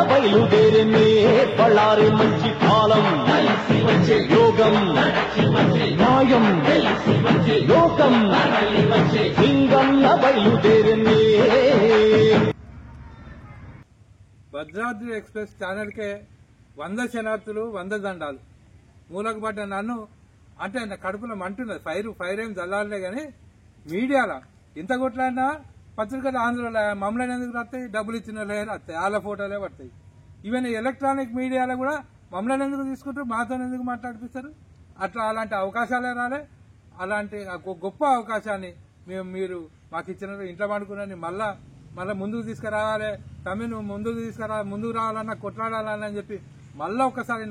బయలుదేరినే బళ్ళారి మంచి కాలం యోగం న్యాయం లోకం సింగన్న బయలుదేరినే. భద్రాద్రి ఎక్స్ప్రెస్ ఛానల్ కే 100 శనార్థులు 100 దండాలు. మూలకు పడ్డ నన్ను అంటే నా కడుపులో మంటున్నది. ఫైర్ ఏం చల్లారలే గాని మీడియాలో ఇంత కొట్లాడినా పత్రికలు ఆంధ్రలో మమ్మల్ని ఎందుకు రాస్తాయి? డబ్బులు ఇచ్చిన వాళ్ళే రాస్తాయి, వాళ్ళ ఫోటోలే పడతాయి. ఈవెన్ ఎలక్ట్రానిక్ మీడియాలో కూడా మమ్మల్ని ఎందుకు తీసుకుంటారు, మాతో ఎందుకు మాట్లాడిపిస్తారు? అలాంటి అవకాశాలే రాలే. అలాంటి గొప్ప అవకాశాన్ని మీరు మాకు ఇచ్చిన ఇంట్లో పండుకున్నాను మళ్ళా ముందుకు తీసుకురావాలి, తమ్మి ముందుకు రావాలన్నా కొట్లాడాలన్నా అని చెప్పి మళ్ళీ ఒకసారి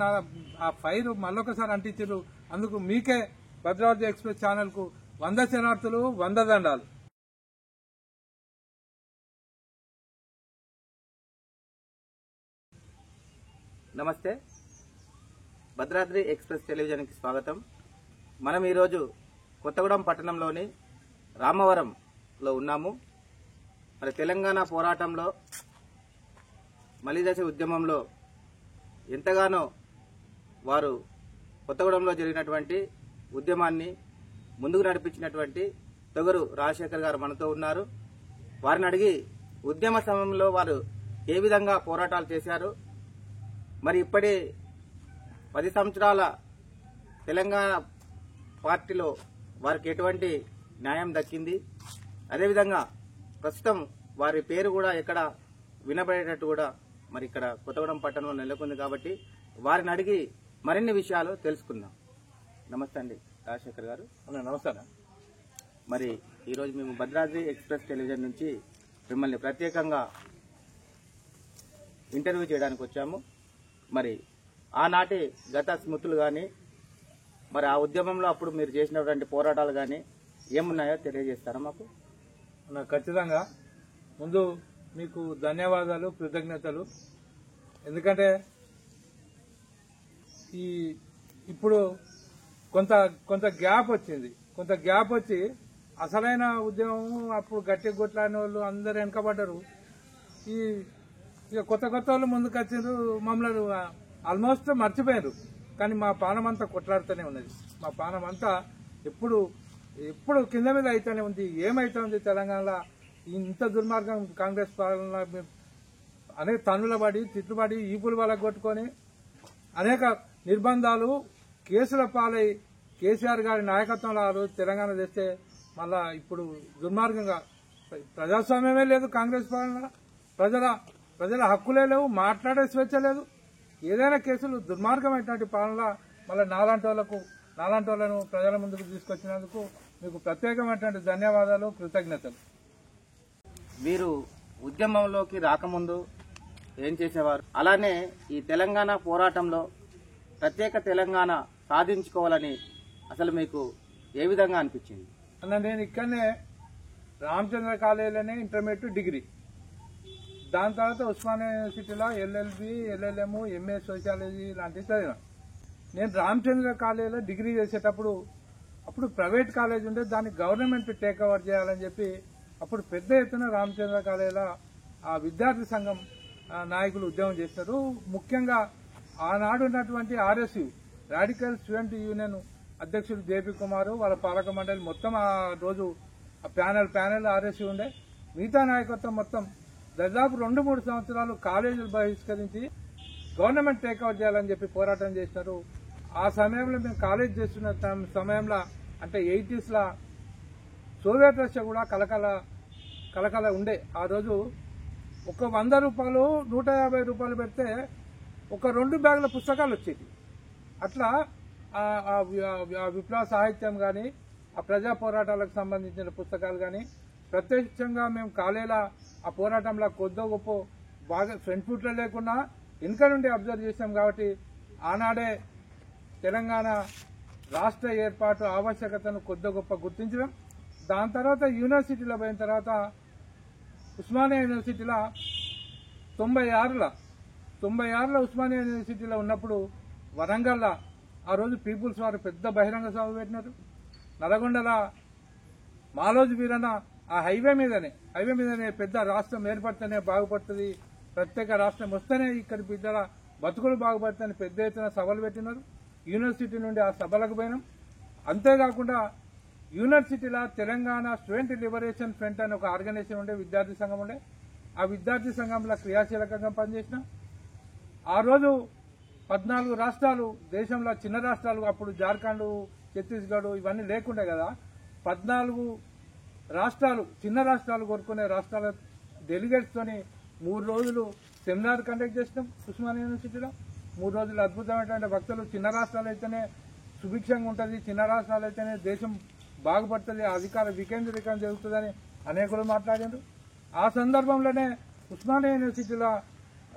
ఆ ఫైర్ మళ్ళొకసారి అంటించారు. అందుకు మీకే భద్రాద్రి ఎక్స్ప్రెస్ ఛానల్ కు 100 శనార్థులు 100 దండాలు. నమస్తే, భద్రాద్రి ఎక్స్ప్రెస్ టెలివిజన్కి స్వాగతం. మనం ఈరోజు కొత్తగూడెం పట్టణంలోని రామవరంలో ఉన్నాము. మరి తెలంగాణ పోరాటంలో మలిదశ ఉద్యమంలో ఎంతగానో వారు కొత్తగూడెంలో జరిగినటువంటి ఉద్యమాన్ని ముందుకు నడిపించినటువంటి తొగరు రాజశేఖర్ గారు మనతో ఉన్నారు. వారిని అడిగి ఉద్యమ సమయంలో వారు ఏ విధంగా పోరాటాలు చేశారు, మరి ఇప్పటి 10 సంవత్సరాల తెలంగాణ పార్టీలో వారికి ఎటువంటి న్యాయం దక్కింది, అదేవిధంగా ప్రస్తుతం వారి పేరు కూడా ఎక్కడ వినబడేటట్టు కూడా మరి ఇక్కడ కొత్తగూడెం పట్టణంలో నెలకొంది. కాబట్టి వారిని అడిగి మరిన్ని విషయాలు తెలుసుకుందాం. నమస్తే అండి రాజశేఖర్ గారు. నమస్కారం. మరి ఈరోజు మేము భద్రాద్రి ఎక్స్ప్రెస్ టెలివిజన్ నుంచి మిమ్మల్ని ప్రత్యేకంగా ఇంటర్వ్యూ చేయడానికి వచ్చాము. మరి ఆనాటి గత స్మృతులు కానీ, మరి ఆ ఉద్యమంలో అప్పుడు మీరు చేసినటువంటి పోరాటాలు కానీ ఏమున్నాయో తెలియజేస్తారా మాకు? ఖచ్చితంగా. ముందు మీకు ధన్యవాదాలు, కృతజ్ఞతలు. ఎందుకంటే ఇప్పుడు కొంత గ్యాప్ వచ్చింది. కొంత గ్యాప్ వచ్చి అసలైన ఉద్యమం అప్పుడు గట్టి కొట్లాడిన వాళ్ళు అందరు వెనకబడ్డారు. ఇక కొత్త వాళ్ళు ముందుకు వచ్చిండ్రు, మమ్మల్ని ఆల్మోస్ట్ మర్చిపోయారు. కానీ మా పానం అంతా కొట్లాడుతూనే ఉన్నది. మా పానం అంతా ఎప్పుడు కింద మీద అయితేనే ఉంది. ఏమైతుంది తెలంగాణలో ఇంత దుర్మార్గం కాంగ్రెస్ పాలన, అనేక తన్నుల పడి తిట్టుబడి ఈపులు వాళ్ళకు కొట్టుకొని అనేక నిర్బంధాలు కేసుల పాలై కేసీఆర్ గారి నాయకత్వంలో ఆ రోజు తెలంగాణ తెస్తే మళ్ళా ఇప్పుడు దుర్మార్గంగా ప్రజాస్వామ్యమే లేదు కాంగ్రెస్ పాలన. ప్రజల హక్కులే లేవు, మాట్లాడే స్వేచ్ఛ లేదు. ఏదైనా కేసులు దుర్మార్గమైనటువంటి పాలన మళ్ళీ నాలాంటి వాళ్ళను ప్రజల ముందుకు తీసుకొచ్చినందుకు మీకు ప్రత్యేకమైనటువంటి ధన్యవాదాలు, కృతజ్ఞతలు. వీరు ఉద్యమంలోకి రాకముందు ఏం చేసేవారు, అలానే ఈ తెలంగాణ పోరాటంలో ప్రత్యేక తెలంగాణ సాధించుకోవాలని అసలు మీకు ఏ విధంగా అనిపించింది? నేను ఇక్కడనే రామచంద్ర కాలేజీలోనే ఇంటర్మీడియట్ డిగ్రీ, దాని తర్వాత ఉస్మానియా యూనివర్సిటీలో LLB, LLM, MA సోషాలజీ లాంటివి చదివాను. నేను రామచంద్ర కాలేజీలో డిగ్రీ చేసేటప్పుడు అప్పుడు ప్రైవేట్ కాలేజ్ ఉంటే దాన్ని గవర్నమెంట్ టేక్ ఓవర్ చేయాలని చెప్పి అప్పుడు పెద్ద ఎత్తున రామచంద్ర కాలేజీలో ఆ విద్యార్థి సంఘం నాయకులు ఉద్యమం చేస్తారు. ముఖ్యంగా ఆనాడు ఉన్నటువంటి RSU రాడికల్ స్టూడెంట్ యూనియన్ అధ్యక్షుడు JP కుమార్, వాళ్ళ పాలక మండలి మొత్తం ఆ రోజు ఆ ప్యానెల్ RSU ఉండే. మిగతా నాయకత్వం మొత్తం దాదాపు 2-3 సంవత్సరాలు కాలేజీలు బహిష్కరించి గవర్నమెంట్ టేక్అవుట్ చేయాలని చెప్పి పోరాటం చేసినారు. ఆ సమయంలో మేము కాలేజ్ చేస్తున్న సమయంలో అంటే 80s లా సోవియట్ రష్యా కూడా కలకల ఉండే. ఆ రోజు ఒక 100 రూపాయలు 150 రూపాయలు పెడితే ఒక 2 బ్యాగుల పుస్తకాలు వచ్చేవి. అట్లా ఆ విప్లవ సాహిత్యం కానీ, ఆ ప్రజా పోరాటాలకు సంబంధించిన పుస్తకాలు కానీ ప్రత్యక్షంగా మేము కాలేలా ఆ పోరాటంలో కొద్దో గొప్ప బాగా ఫ్రంట్ ఫుట్లో లేకుండా వెనుక నుండి అబ్జర్వ్ చేశాం. కాబట్టి ఆనాడే తెలంగాణ రాష్ట్ర ఏర్పాటు ఆవశ్యకతను కొద్దో గొప్ప గుర్తించడం. దాని తర్వాత యూనివర్సిటీలో పోయిన తర్వాత ఉస్మానియా యూనివర్సిటీలో 96లో ఉస్మానియా యూనివర్సిటీలో ఉన్నప్పుడు వరంగల్లో ఆ రోజు పీపుల్స్ వారు పెద్ద బహిరంగ సభ పెట్టినారు. నల్గొండల మాలోజు వీరన్న ఆ హైవే మీదనే పెద్ద రాష్ట్రం ఏర్పడితేనే బాగుపడుతుంది, ప్రత్యేక రాష్ట్రం వస్తేనే ఇక్కడి బిడ్డల బతుకులు బాగుపడతాయని పెద్ద ఎత్తున సభలు పెట్టినారు. యూనివర్సిటీ నుండి ఆ సభలకు పోయినాం. అంతేకాకుండా యూనివర్సిటీలో తెలంగాణ స్టూడెంట్ లిబరేషన్ ఫ్రంట్ అని ఒక ఆర్గనైజేషన్ ఉండే, విద్యార్థి సంఘం ఉండే. ఆ విద్యార్థి సంఘంలో క్రియాశీలకంగా పనిచేసినాం. ఆ రోజు 14 రాష్ట్రాలు, దేశంలో చిన్న రాష్ట్రాలు, అప్పుడు జార్ఖండ్, ఛత్తీస్గఢ్ ఇవన్నీ లేకుండే కదా, 14 రాష్ట్రాలు, చిన్న రాష్ట్రాలు కోరుకునే రాష్ట్రాల డెలిగేట్స్ తోని 3 రోజులు సెమినార్ కండక్ట్ చేసినాం ఉస్మానియా యూనివర్సిటీలో. 3 రోజులు అద్భుతమైనటువంటి భక్తులు. చిన్న రాష్ట్రాలు అయితేనే సుభిక్షంగా ఉంటుంది, చిన్న రాష్ట్రాలు అయితేనే దేశం బాగుపడుతుంది, అధికార వికేంద్రీకరణ జరుగుతుందని అనేకులు మాట్లాడారు. ఆ సందర్భంలోనే ఉస్మానియా యూనివర్సిటీలో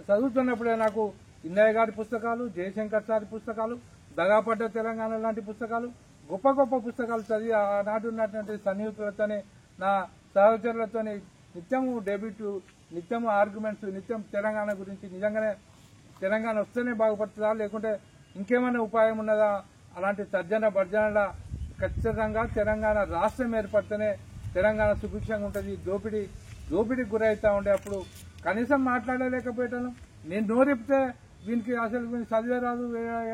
చదువుతున్నప్పుడే నాకు ఇందయ్య గారి పుస్తకాలు, జయశంకర్ సార్ పుస్తకాలు, దగాపడ్డ తెలంగాణ లాంటి పుస్తకాలు, గొప్ప గొప్ప పుస్తకాలు చదివి ఆనాడు ఉన్నటువంటి సన్నిహితులతోనే, నా సహచరులతోనే నిత్యము డెబ్యూట్, నిత్యము ఆర్గ్యుమెంట్స్, నిత్యం తెలంగాణ గురించి, నిజంగానే తెలంగాణ వస్తేనే బాగుపడుతుందా లేకుంటే ఇంకేమైనా ఉపాయం ఉన్నదా, అలాంటి తర్జన భర్జనల ఖచ్చితంగా తెలంగాణ రాష్ట్రం ఏర్పడితేనే తెలంగాణ సుభిక్షంగా ఉంటుంది. దోపిడీకి గురవుతా ఉండే అప్పుడు కనీసం మాట్లాడలేకపోయేటాను. నేను నోరిపితే వీనికి అసలు వీనికి చదివే రాదు,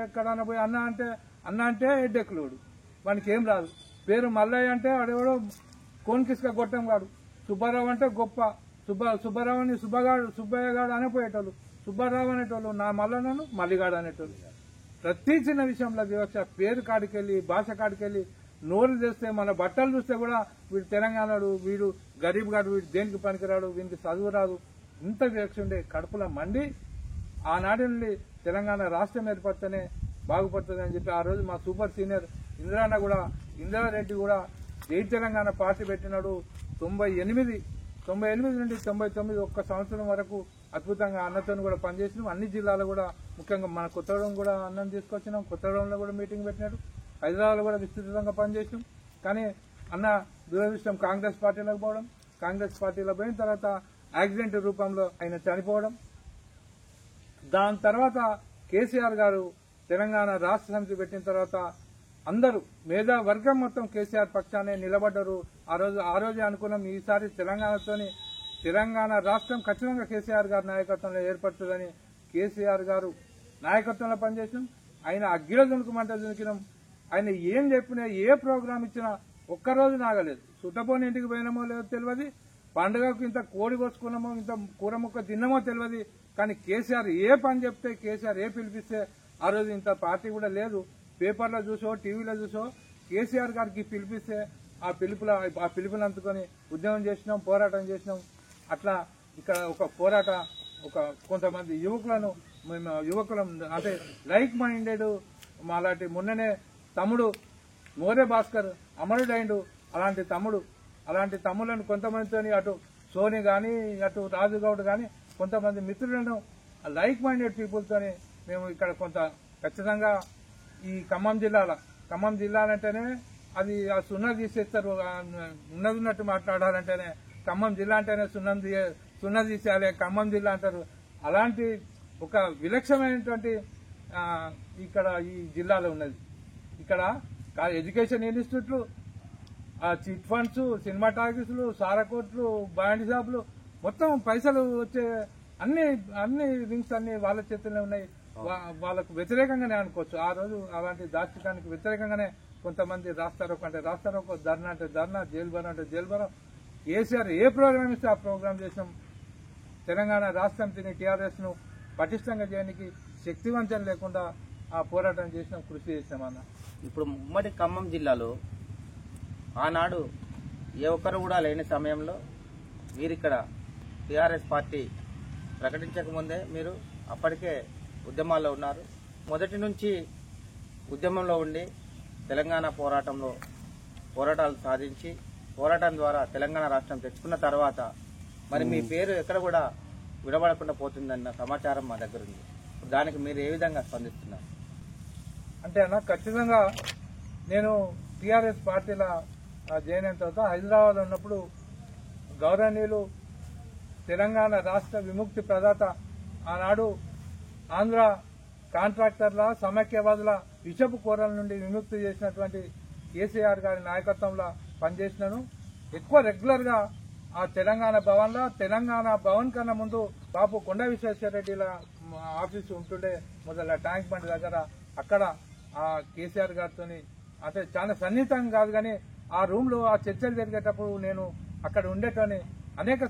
ఎక్కడన్నా పోయి అన్న అంటే ఎడ్డెక్కులోడు, వానికి ఏం రాదు. పేరు మల్లయ్య అంటే వాడెవడో కోన్కిస్క గొట్టం గాడు, సుబ్బారావు అంటే గొప్ప, సుబ్బారావుని సుబ్బయ్య గాడు అనిపోయేటోళ్ళు, సుబ్బారావు అనేటోళ్ళు, నా మల్లన్నను మల్లిగాడు అనేటోళ్ళు. ప్రతి చిన్న విషయంలో వివక్ష. పేరు కాడికెళ్ళి, భాష కాడికెళ్ళి నోరు చేస్తే, మన బట్టలు చూస్తే కూడా వీడు తెలంగాణడు, వీడు గరీబ్ గాడు, వీడు దేనికి పనికిరాడు, వీనికి చదువు రాదు, ఇంత వివక్ష ఉండే. కడుపులో మండి ఆనాటి నుండి తెలంగాణ రాష్ట్రం ఏర్పడితేనే బాగుపడుతుంది అని చెప్పి ఆ రోజు మా సూపర్ సీనియర్ ఇంద్రారెడ్డి కూడా జై తెలంగాణ పార్టీ పెట్టినాడు. 98 నుండి 99 ఒక్క సంవత్సరం వరకు అద్భుతంగా అన్నతో కూడా పనిచేసినాం. అన్ని జిల్లాలు కూడా, ముఖ్యంగా మన కొత్తగూడెం కూడా అన్నం తీసుకొచ్చినాం. కొత్తగూడెంలో కూడా మీటింగ్ పెట్టినాడు. హైదరాబాద్లో కూడా విస్తృతంగా పనిచేసినాం. కానీ అన్న దురదృష్టం కాంగ్రెస్ పార్టీలోకి పోవడం, కాంగ్రెస్ పార్టీలో పోయిన తర్వాత యాక్సిడెంట్ రూపంలో ఆయన చనిపోవడం. దాని తర్వాత కేసీఆర్ గారు తెలంగాణ రాష్ట్ర సమితి పెట్టిన తర్వాత అందరూ మేధా వర్గం మొత్తం కేసీఆర్ పక్షానే నిలబడ్డారు. ఆ రోజే అనుకున్నాం ఈసారి తెలంగాణ రాష్ట్రం ఖచ్చితంగా కేసీఆర్ గారి నాయకత్వంలో ఏర్పడుతుందని. కేసీఆర్ గారు నాయకత్వంలో పనిచేసినాం. ఆయన అగ్గిలో దునుకుమంటే దునికినాం. ఆయన ఏం చెప్పినా, ఏ ప్రోగ్రాం ఇచ్చినా ఒక్కరోజు నాగలేదు. చుట్టపోని ఇంటికి పోయినామో లేదో తెలియదు, పండుగకు ఇంత కోడి కోసుకున్నామో, ఇంత కూర ముక్క తిన్నామో తెలియదు. కానీ కేసీఆర్ ఏ పని చెప్తే, కేసీఆర్ ఏ పిలిపిస్తే ఆ రోజు ఇంత పార్టీ కూడా లేదు. పేపర్లో చూసో, టీవీలో చూసో కేసీఆర్ గారికి పిలిపిస్తే ఆ పిలుపుని అందుకొని ఉద్యమం చేసినాం, పోరాటం చేసినాం. అట్లా ఇక్కడ ఒక కొంతమంది యువకులం అంటే లైక్ మైండెడ్ అలాంటి మొన్ననే తమ్ముడు మోరే భాస్కర్ అమరుడైండు. అలాంటి తమ్ములను కొంతమందితో అటు సోని గాని, అటు రాజుగౌడ్ గాని కొంతమంది మిత్రులను లైక్ మైండెడ్ పీపుల్తోని మేము ఇక్కడ కొంత ఖచ్చితంగా ఈ ఖమ్మం జిల్లాలంటేనే అది ఆ సున్నా తీసేస్తారు. ఉన్నట్టు మాట్లాడాలంటేనే ఖమ్మం జిల్లా అంటేనే సున్నా తీసేయాలి, ఖమ్మం జిల్లా అంటారు. అలాంటి ఒక విలక్షణమైనటువంటి ఇక్కడ ఈ జిల్లాలో ఉన్నది. ఇక్కడ ఎడ్యుకేషన్ ఇన్స్టిట్యూట్లు, చిట్ ఫండ్స్, సినిమా టాకీసులు, సారకోట్లు, బ్యాండ్ షాపులు, మొత్తం పైసలు వచ్చే అన్ని రింగ్స్ అన్ని వాళ్ళ చేతుల్లో ఉన్నాయి. వాళ్ళకు వ్యతిరేకంగానే అనుకోవచ్చు. ఆ రోజు అలాంటి దాష్టికానికి వ్యతిరేకంగానే కొంతమంది రాస్తారోకో, ధర్నా అంటే ధర్నా, జైలుబరం అంటే జైలుబరం. కేసీఆర్ ఏ ప్రోగ్రామ్ ఇస్తే ఆ ప్రోగ్రామ్ చేసినాం. తెలంగాణ రాష్ట్ర సమితిని, టీఆర్ఎస్ ను పటిష్టంగా చేయడానికి శక్తివంతం లేకుండా ఆ పోరాటం చేసినాం, కృషి చేసినాం అన్న. ఇప్పుడు ఉమ్మడి ఖమ్మం జిల్లాలో ఆనాడు ఏ ఒక్కరు కూడా లేని సమయంలో మీరిక్కడ టీఆర్ఎస్ పార్టీ ప్రకటించకముందే మీరు అప్పటికే ఉద్యమాల్లో ఉన్నారు. మొదటి నుంచి ఉద్యమంలో ఉండి తెలంగాణ పోరాటాలు సాధించి పోరాటం ద్వారా తెలంగాణ రాష్ట్రం తెచ్చుకున్న తర్వాత మరి మీ పేరు ఎక్కడ కూడా విడబడకుండా పోతుందన్న సమాచారం మా దగ్గర ఉంది. దానికి మీరు ఏ విధంగా స్పందిస్తున్నారు? అంటే అన్న, ఖచ్చితంగా నేను టీఆర్ఎస్ పార్టీలో జాయిన్ అయిన తర్వాత హైదరాబాద్ ఉన్నప్పుడు గౌరవనీయులు తెలంగాణ రాష్ట్ర విముక్తి ప్రదాత, ఆనాడు ఆంధ్ర కాంట్రాక్టర్ల, సమైక్యవాదుల విషపు కోరల నుండి విముక్తి చేసినటువంటి కేసీఆర్ గారి నాయకత్వంలో పనిచేసినాను. ఎక్కువ రెగ్యులర్ గా ఆ తెలంగాణ భవన్లో తెలంగాణ భవన్ కన్నా ముందు బాబు కొండ విశ్వేశ్వరరెడ్డిల ఆఫీసు ఉంటుండే మొదల ట్యాంక్ బండ్ దగ్గర. అక్కడ ఆ కేసీఆర్ గారితో అంటే చాలా సన్నిహితంగా కాదు కానీ ఆ రూమ్ లో ఆ చర్చలు జరిగేటప్పుడు నేను అక్కడ ఉండేటని అనేక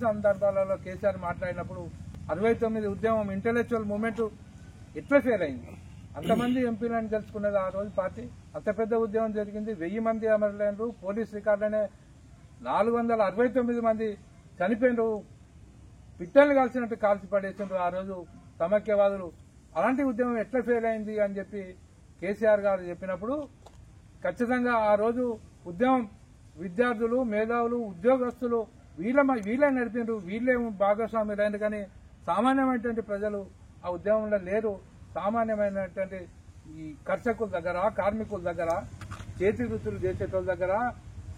సందర్భాలలో కేసీఆర్ మాట్లాడినప్పుడు 69 ఉద్యమం ఇంటెలెక్చువల్ మూవ్మెంట్ ఎట్లా ఫెయిల్ అయింది, అంతమంది ఎంపీలను తెలుసుకున్నది ఆ రోజు పార్టీ. అంత పెద్ద ఉద్యమం జరిగింది, 1000 మంది అమరులైనరు, పోలీస్ రికార్డులనే 469 మంది చనిపోయినరు, పిట్టల్ని కాల్చినట్టు కాల్చి పడేసిండ్రు ఆ రోజు సమైక్యవాదులు. అలాంటి ఉద్యమం ఎట్లా ఫెయిల్ అయింది అని చెప్పి కేసీఆర్ గారు చెప్పినప్పుడు ఖచ్చితంగా ఆ రోజు ఉద్యమం విద్యార్థులు, మేధావులు, ఉద్యోగస్తులు వీళ్ళే నడిపిండ్రు, వీళ్ళే భాగస్వాములైన కానీ సామాన్యమైనటువంటి ప్రజలు ఆ ఉద్యమంలో లేరు. సామాన్యమైనటువంటి ఈ కర్షకుల దగ్గర, కార్మికుల దగ్గర, చేతి వృత్తులు చేసేటోళ్ళ దగ్గర,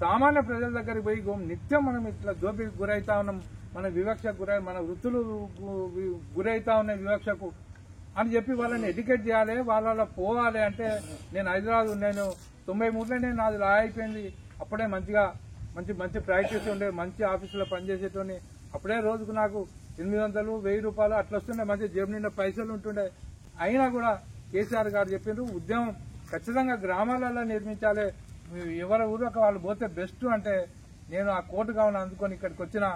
సామాన్య ప్రజల దగ్గరికి పోయి నిత్యం మనం ఇట్లా దోపిడికి గురైతా ఉన్నాం, మన వివక్షకు గురై, మన వృత్తులు గురైతా ఉన్నాయి వివక్షకు అని చెప్పి వాళ్ళని ఎడ్యుకేట్ చేయాలి, వాళ్ళ పోవాలి. అంటే నేను హైదరాబాద్ నేను 93లోనే నాది లా అయిపోయింది. అప్పుడే మంచి ప్రాక్టీస్ ఉండే, మంచి ఆఫీసులో పనిచేసేటోని. అప్పుడే రోజుకు నాకు 800, 1000 రూపాయలు అట్లా వస్తుండే, మంచి జేబు నిండా పైసలు ఉంటుండే. అయినా కూడా కేసీఆర్ గారు చెప్పిండ్రు ఉద్యమం ఖచ్చితంగా గ్రామాలలో నిర్మించాలి, ఎవరి ఊరికి వాళ్ళు పోతే బెస్ట్. అంటే నేను ఆ కోర్టు కావున అందుకొని ఇక్కడికి వచ్చిన,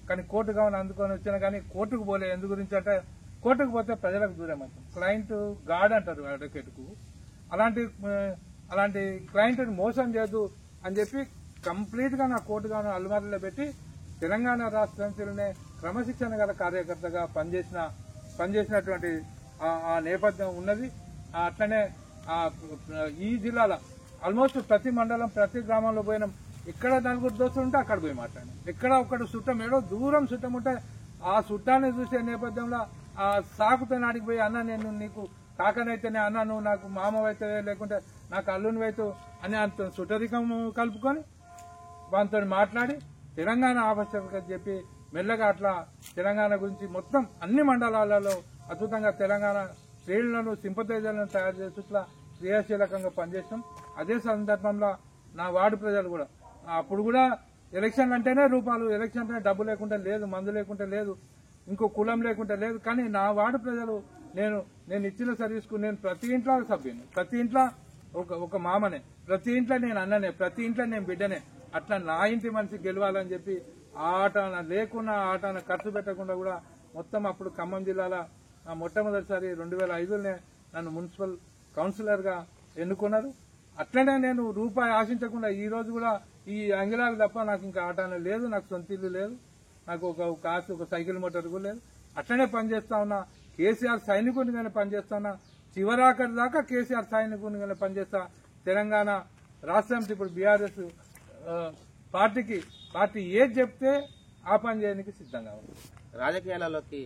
కానీ కోర్టు కావున అందుకొని వచ్చినా కానీ కోర్టుకు పోలే. ఎందు గురించి అంటే కోర్టుకు పోతే ప్రజలకు దూరం అవుతుంది, క్లయింట్ గాడ్ అంటారు అడ్వకేట్కు. అలాంటి క్లయింట్ని మోసం చేయదు అని చెప్పి కంప్లీట్ గా నా కోర్టు కావున అల్మారీలో పెట్టి తెలంగాణ రాష్ట్ర సమితిలోనే క్రమశిక్షణ గల కార్యకర్తగా పనిచేసినటువంటి ఆ నేపథ్యం ఉన్నది. అట్లనే ఈ జిల్లాలో ఆల్మోస్ట్ ప్రతి మండలం, ప్రతి గ్రామంలో పోయినాం. ఎక్కడ 4 దోస్తులు ఉంటే అక్కడ పోయి మాట్లాడినాం. ఎక్కడ ఒక్కడు చుట్టం, ఏడో దూరం చుట్టం ఉంటే ఆ చుట్టాన్ని చూసే నేపథ్యంలో ఆ సాకుతో నాడికి పోయి, అన్న నేను నీకు కాకనైతేనే, అన్న నువ్వు నాకు మామవైతే లేకుంటే నాకు అల్లునివైతు అని అంత సుటరికం కలుపుకొని వాళ్ళతో మాట్లాడి తెలంగాణ ఆవశ్యకత చెప్పి మెల్లగా అట్లా తెలంగాణ గురించి మొత్తం అన్ని మండలాలలో అద్భుతంగా తెలంగాణ శ్రేణులను, సింపథైజర్లను తయారు చేసి ఇట్లా క్రియాశీలకంగా పనిచేస్తాం. అదే సందర్భంలో నా వార్డు ప్రజలు కూడా అప్పుడు కూడా ఎలక్షన్ అంటేనే రూపాయలు, ఎలక్షన్ అంటే డబ్బు లేకుంటే లేదు, మందు లేకుంటే లేదు, ఇంకో కులం లేకుంటే లేదు. కానీ నా వార్డు ప్రజలు నేను ఇచ్చిన సర్వీస్కు నేను ప్రతి ఇంట్లో సభ్యుని, ప్రతి ఇంట్లో ఒక మామనే, ప్రతి ఇంట్లో నేను అన్ననే, ప్రతి ఇంట్లో నేను బిడ్డనే. అట్లా నా ఇంటి మనిషి గెలవాలని చెప్పి ఆటన లేకున్నా ఆటన ఖర్చు పెట్టకుండా కూడా మొత్తం అప్పుడు ఖమ్మం జిల్లాలో మొట్టమొదటిసారి 2005లోనే నన్ను మున్సిపల్ కౌన్సిలర్ గా ఎన్నుకున్నారు. అట్లనే నేను రూపాయి ఆశించకుండా ఈ రోజు కూడా ఈ అంగిలాలు తప్ప నాకు ఇంకా ఆటన లేదు, నాకు సొంత ఇల్లు లేదు, నాకు ఒక కాసు, ఒక సైకిల్ మోటార్ కూడా లేదు. అట్లనే పనిచేస్తా ఉన్నా, కేసీఆర్ సైనికునిగానే పనిచేస్తా ఉన్నా, చివరాఖరి దాకా కేసీఆర్ సైనికునిగానే పనిచేస్తా. తెలంగాణ రాష్ట్రం ఇప్పుడు బీఆర్ఎస్ పార్టీ ఏది చెప్తే ఆ పని చేయడానికి సిద్ధంగా ఉంది. రాజకీయాలలోకి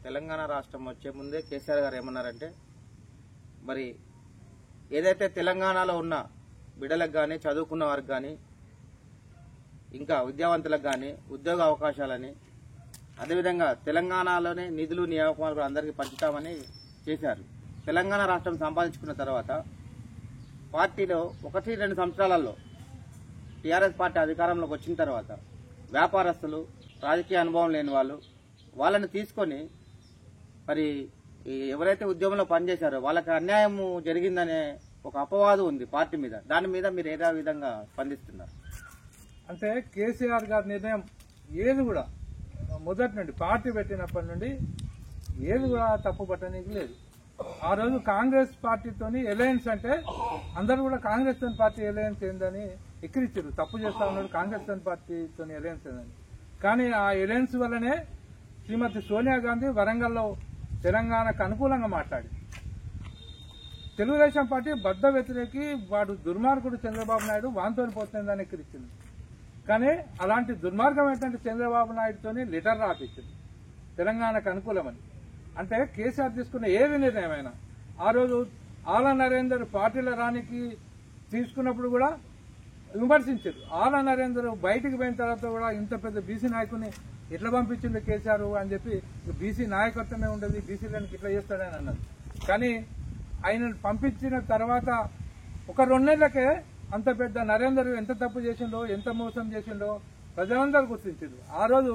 తెలంగాణ రాష్ట్రం వచ్చే ముందే కేసీఆర్ గారు ఏమన్నారంటే, మరి ఏదైతే తెలంగాణలో ఉన్న బిడ్డలకు కానీ, చదువుకున్న వారికి కానీ, ఇంకా విద్యావంతులకు కానీ ఉద్యోగ అవకాశాలని, అదేవిధంగా తెలంగాణలోనే నిధులు, నియామకాలు అందరికీ పంచుతామని చేశారు. తెలంగాణ రాష్ట్రం సంపాదించుకున్న తర్వాత పార్టీలో 1-2 సంవత్సరాలలో టీఆర్ఎస్ పార్టీ అధికారంలోకి వచ్చిన తర్వాత వ్యాపారస్తులు, రాజకీయ అనుభవం లేని వాళ్ళని తీసుకొని మరి ఎవరైతే ఉద్యమంలో పనిచేశారో వాళ్ళకి అన్యాయం జరిగిందనే ఒక అపవాదు ఉంది పార్టీ మీద. దాని మీద మీరు ఏ విధంగా స్పందిస్తున్నారు? అంటే కేసీఆర్ గారి నిర్ణయం ఏది కూడా మొదటి నుండి, పార్టీ పెట్టినప్పటి నుండి ఏది కూడా తప్పు పట్టడానికి లేదు. ఆ రోజు కాంగ్రెస్ పార్టీతోని అలయన్స్ అంటే అందరూ కూడా కాంగ్రెస్ పార్టీ అలయన్స్ ఏందని ఎక్కిరిచ్చారు, తప్పు చేస్తా ఉన్నాడు కాంగ్రెస్ పార్టీతో అలయన్స్ ఏందని. కానీ ఆ అలయన్స్ వల్లనే శ్రీమతి సోనియా గాంధీ వరంగల్లో తెలంగాణకు అనుకూలంగా మాట్లాడి, తెలుగుదేశం పార్టీ బద్ద వ్యతిరేకి, వాడు దుర్మార్గుడు చంద్రబాబు నాయుడు వాంతో పోతుందని ఎక్కిరిచ్చింది. కానీ అలాంటి దుర్మార్గమైనటువంటి చంద్రబాబు నాయుడుతోని లెటర్ రాపించింది తెలంగాణకు అనుకూలమని. అంటే కేసీఆర్ తీసుకున్న ఏది నిర్ణయమైనా ఆ రోజు ఆల నరేందర్ పార్టీల రానికి తీసుకున్నప్పుడు కూడా విమర్శించారు. ఆల నరేందర్ బయటికి పోయిన తర్వాత కూడా ఇంత పెద్ద బీసీ నాయకుని ఎట్లా పంపించింది కేసీఆర్ అని చెప్పి, బీసీ నాయకత్వమే ఉండదు, బీసీలకు ఇట్లా చేస్తాడని అన్నారు. కానీ ఆయన పంపించిన తర్వాత ఒక 2 నెలలకే అంత పెద్ద నరేందర్ ఎంత తప్పు చేసిండో, ఎంత మోసం చేసిండో ప్రజలందరూ గుర్తించారు. ఆ రోజు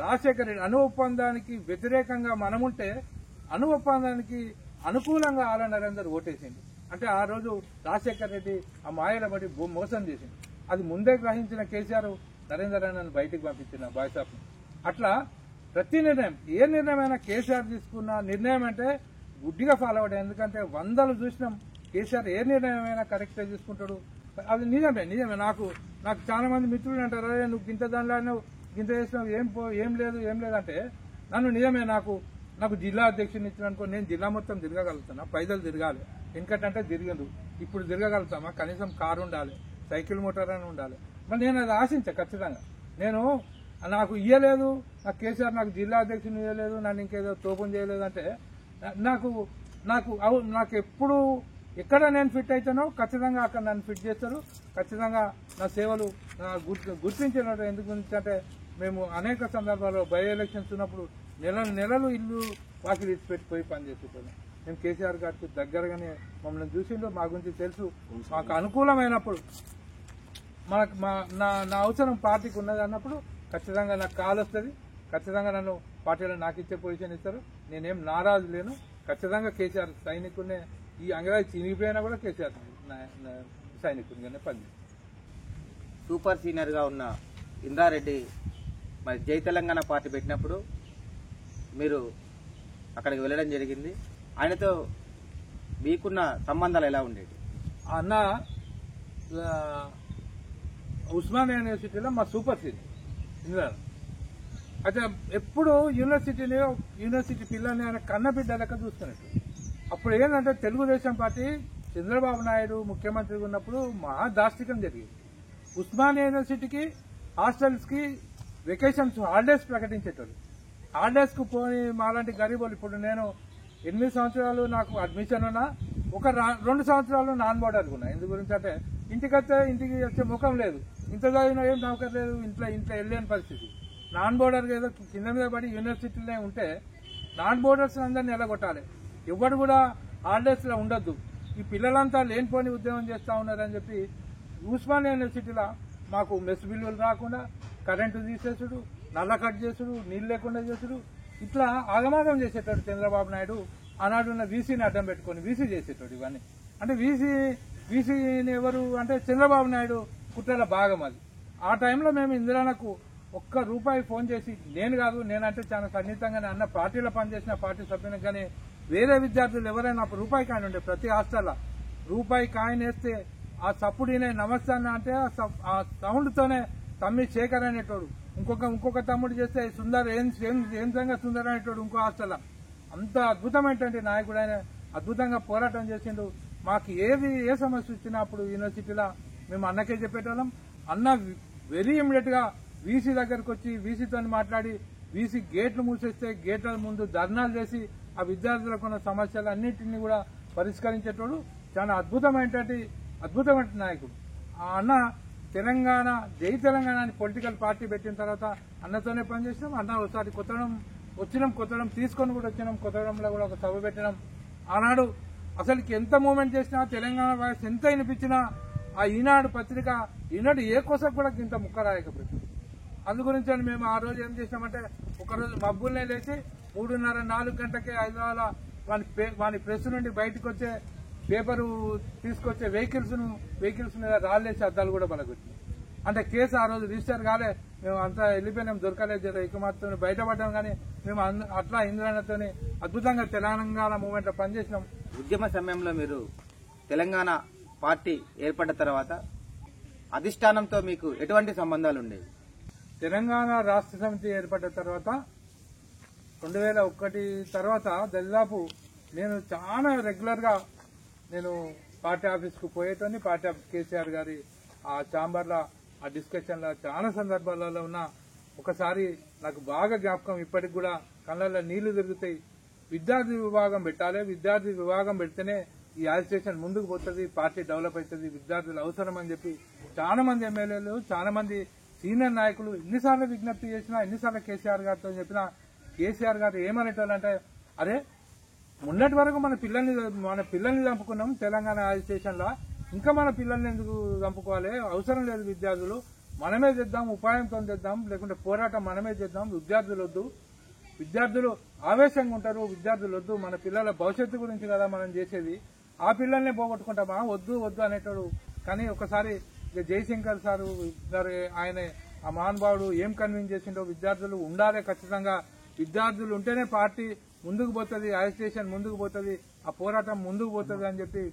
రాజశేఖర రెడ్డి అణు ఒప్పందానికి వ్యతిరేకంగా మనముంటే అణు ఒప్పందానికి అనుకూలంగా ఆల నరేందర్ ఓటేసింది. అంటే ఆ రోజు రాజశేఖర రెడ్డి ఆ మాయల బట్టి మోసం చేసింది. అది ముందే గ్రహించిన కేసీఆర్ నరేందర్ అన్నను బయటికి పంపించిన బాయ్సాప్. అట్లా ప్రతి నిర్ణయం, ఏ నిర్ణయమైనా కేసీఆర్ తీసుకున్న నిర్ణయం అంటే గుడ్డిగా ఫాలో అవ్వడం. ఎందుకంటే వందలు చూసినాం కేసీఆర్ ఏ నిర్ణయమైనా కరెక్ట్గా తీసుకుంటాడు. అది నిజమే. నాకు చాలా మంది మిత్రులు అంటారు, అరే నువ్వు గింత దానిలో గింత చేసినావు, ఏం లేదు అంటే నన్ను నిజమే నాకు జిల్లా అధ్యక్షుని ఇచ్చిన అనుకో, నేను జిల్లా మొత్తం తిరగగలుగుతాను. పైదలు తిరగాలి, వెనకటంటే తిరిగదు. ఇప్పుడు తిరగలుగుతామా? కనీసం కారు ఉండాలి, సైకిల్ మోటార్ అని ఉండాలి. మరి నేను అది ఆశించా ఖచ్చితంగా. నాకు ఇయ్యలేదు, నాకు కేసీఆర్ నాకు జిల్లా అధ్యక్షుని ఇవ్వలేదు, నన్ను ఇంకేదో తోపం చేయలేదు అంటే నాకు ఎప్పుడు ఎక్కడ నేను ఫిట్ అవుతానో ఖచ్చితంగా అక్కడ నన్ను ఫిట్ చేస్తారు. ఖచ్చితంగా నా సేవలు గుర్తించినట్టు. ఎందుకు అంటే మేము అనేక సందర్భాల్లో బై ఎలక్షన్స్ ఉన్నప్పుడు నెలలు ఇల్లు వాకిలు ఇచ్చిపెట్టిపోయి పనిచేసేటోళ్ళం. మేము కేసీఆర్ గారికి దగ్గరగానే మమ్మల్ని చూసిండు, మా గురించి తెలుసు. మాకు అనుకూలమైనప్పుడు నా అవసరం పార్టీకి ఉన్నది అన్నప్పుడు ఖచ్చితంగా నాకు కాల్ వస్తుంది. ఖచ్చితంగా నన్ను పార్టీలో నాకు ఇచ్చే పొజిషన్ ఇస్తారు. నేనేం నారాజు లేను. ఖచ్చితంగా కేసీఆర్ సైనికుడినే. ఈ అంగరాజు చినిగిపోయినా కూడా కేసీఆర్ సైనికుడిగానే పనిచేస్తారు. సూపర్ సీనియర్ గా ఉన్న ఇంద్రారెడ్డి మరి జై తెలంగాణ పార్టీ పెట్టినప్పుడు మీరు అక్కడికి వెళ్ళడం జరిగింది. ఆయనతో మీకున్న సంబంధాలు ఎలా ఉండేవి? అన్న ఉస్మానియా యూనివర్సిటీలో మా సూపర్ సీనియర్ ఇంద్రా. అయితే ఎప్పుడు యూనివర్సిటీ పిల్లల్ని ఆయన కన్నబిడ్డ లెక్క చూస్తున్నట్టు. అప్పుడు ఏంటంటే తెలుగుదేశం పార్టీ చంద్రబాబు నాయుడు ముఖ్యమంత్రిగా ఉన్నప్పుడు మహా దాష్టికం జరిగింది. ఉస్మానియా యూనివర్సిటీకి హాస్టల్స్ కి వెకేషన్స్ హాలిడేస్ ప్రకటించేటోళ్ళు. హాలిడేస్ కు పోని మాలాంటి గరీబోళ్ళు, ఇప్పుడు నేను 8 సంవత్సరాలు నాకు అడ్మిషన్ ఉన్నా, ఒక 2 సంవత్సరాలు నాన్ బోర్డర్ ఉన్నా. ఎందు గురించి అంటే ఇంటికి వచ్చే ముఖం లేదు, ఇంత చదివినా ఏం నౌకర్ లేదు, ఇంట్లో వెళ్ళలేని పరిస్థితి. నాన్ బోర్డర్ ఏదో కింద మీద పడి యూనివర్సిటీలో ఉంటే నాన్ బోర్డర్స్ అందరినీ ఎలగొట్టాలి. ఎవరు కూడా హాలిడేస్ లో ఉండొద్దు. ఈ పిల్లలంతా లేనిపోని ఉద్యోగం చేస్తా ఉన్నారని చెప్పి ఉస్మానియా యూనివర్సిటీలో మాకు మెస్ బిల్లులు రాకుండా, కరెంటు తీసేసుడు, నల్ల కట్ చేసుడు, నీళ్ళు లేకుండా చేసుడు, ఇట్లా ఆగమాగం చేసేటోడు చంద్రబాబు నాయుడు. ఆనాడున్న వీసీని అడ్డం పెట్టుకుని వీసీ చేసేటోడు ఇవన్నీ. అంటే వీసీని ఎవరు అంటే చంద్రబాబు నాయుడు కుట్రల భాగం అది. ఆ టైంలో మేము ఇందిరానకు ₹1 ఫోన్ చేసి, నేనంటే చాలా సన్నిహితంగానే అన్న, పార్టీలో పనిచేసిన పార్టీ సభ్యునికి కానీ వేరే విద్యార్థులు ఎవరైనా రూపాయి కాయిన్ ఉండే ప్రతి హాస్టల్లో రూపాయి కాయిన్ వేస్తే ఆ చప్పుడినే నమస్తే అన్న అంటే ఆ సౌండ్ తోనే తమ్మి శేఖర్ అనేటోడు, ఇంకొక తమ్ముడు చేస్తే సుందర్ ఏం సంగతి సుందర్ అనేటోడు ఇంకో హాస్టల్లో. అంత అద్భుతమైనటువంటి నాయకుడు ఆయన. అద్భుతంగా పోరాటం చేసిండు. మాకు ఏ సమస్య వచ్చినా అప్పుడు యూనివర్సిటీలో మేము అన్నకే చెప్పేటోళ్ళం. అన్న వెరీ ఇమ్మీడియట్ గా వీసీ దగ్గరకు వచ్చి వీసీతో మాట్లాడి, వీసీ గేట్లు మూసేస్తే గేట్ల ముందు ధర్నాలు చేసి ఆ విద్యార్థులకు ఉన్న సమస్యలు అన్నింటినీ కూడా పరిష్కరించేటోడు. చాలా అద్భుతమైన నాయకుడు. ఆ అన్న తెలంగాణ జై తెలంగాణ అని పొలిటికల్ పార్టీ పెట్టిన తర్వాత అన్నతోనే పనిచేసినాం. అన్న ఒకసారి కొత్తడం తీసుకొని కూడా వచ్చినాం. కొత్తడంలో కూడా ఒక సభ పెట్టినాం. ఆనాడు అసలుకి ఎంత మూవ్మెంట్ చేసినా, తెలంగాణ వాయిస్ ఎంత వినిపించినా ఆ ఈనాడు పత్రిక ఈనాడు ఏ కోసం కూడా ఇంత ముక్క రాయకపోయింది. అందుగురించి అని మేము ఆ రోజు ఏం చేసినామంటే, ఒకరోజు మబ్బుల్నే లేచి 3:30-4 గంటకే హైదరాబాద్ వాని ప్రెస్ నుండి బయటకు వచ్చే పేపరు తీసుకొచ్చే వెహికల్స్ మీద రాళ్ళేసి అద్దాలు కూడా పలగొచ్చింది. అంటే కేసు ఆ రోజు రిజిస్టర్ కాలే, మేము అంతా వెళ్ళిపోయినాం, దొరకలేదు, ఇకమార్తో బయటపడ్డాం. కానీ మేము అట్లా ఇంద్రాణతో అద్భుతంగా తెలంగాణ మూవ్మెంట్ లో పనిచేసినాం. ఉద్యమ సమయంలో మీరు తెలంగాణ పార్టీ ఏర్పడ్డ తర్వాత అధిష్టానంతో మీకు ఎటువంటి సంబంధాలు ఉండేవి? తెలంగాణ రాష్ట్ర సమితి ఏర్పడ్డ తర్వాత 2001 తర్వాత దాదాపు నేను చాలా రెగ్యులర్ గా నేను పార్టీ ఆఫీస్ కు పోయేటోని. పార్టీ ఆఫీస్ కేసీఆర్ గారి ఆ ఛాంబర్లో ఆ డిస్కషన్ లో చాలా సందర్భాలలో ఉన్న ఒకసారి నాకు బాగా జ్ఞాపకం, ఇప్పటికి కూడా కళ్ళల్లో నీళ్లు తిరుగుతాయి. విద్యార్థి విభాగం పెట్టాలి, విద్యార్థి విభాగం పెడితేనే ఈ అజిటేషన్ ముందుకు పోతుంది, పార్టీ డెవలప్ అవుతుంది, విద్యార్థులు అవసరం అని చెప్పి చాలా మంది ఎమ్మెల్యేలు, చాలా మంది సీనియర్ నాయకులు ఎన్నిసార్లు విజ్ఞప్తి చేసినా, ఎన్నిసార్లు కేసీఆర్ గారితో చెప్పినా కేసీఆర్ గారు ఏమనేటోళ్ళంటే, అరే మొన్నటి వరకు మన పిల్లల్ని చంపుకున్నాం తెలంగాణ అజిటేషన్ లో, ఇంకా మన పిల్లల్ని ఎందుకు చంపుకోవాలి, అవసరం లేదు విద్యార్థులు, మనమే చేద్దాం, ఉపాయంతో చేద్దాం, లేకుంటే పోరాటం మనమే చేద్దాం. విద్యార్థులు వద్దు, విద్యార్థులు ఆవేశంగా ఉంటారు, విద్యార్థులు వద్దు. మన పిల్లల భవిష్యత్తు గురించి కదా మనం చేసేది. ఆ పిల్లల్నే పోగొట్టుకుంటామా? వద్దు వద్దు అనేటాడు. కానీ ఒకసారి జయశంకర్ సారు ఆయన ఆ మహానుభావుడు ఏం కన్విన్స్ చేసిండో, విద్యార్థులు ఉండాలి ఖచ్చితంగా, విద్యార్థులు ఉంటేనే పార్టీ ముందుకు పోతుంది, అజిటేషన్ ముందుకు పోతుంది, ఆ పోరాటం ముందుకు పోతుంది అని చెప్పి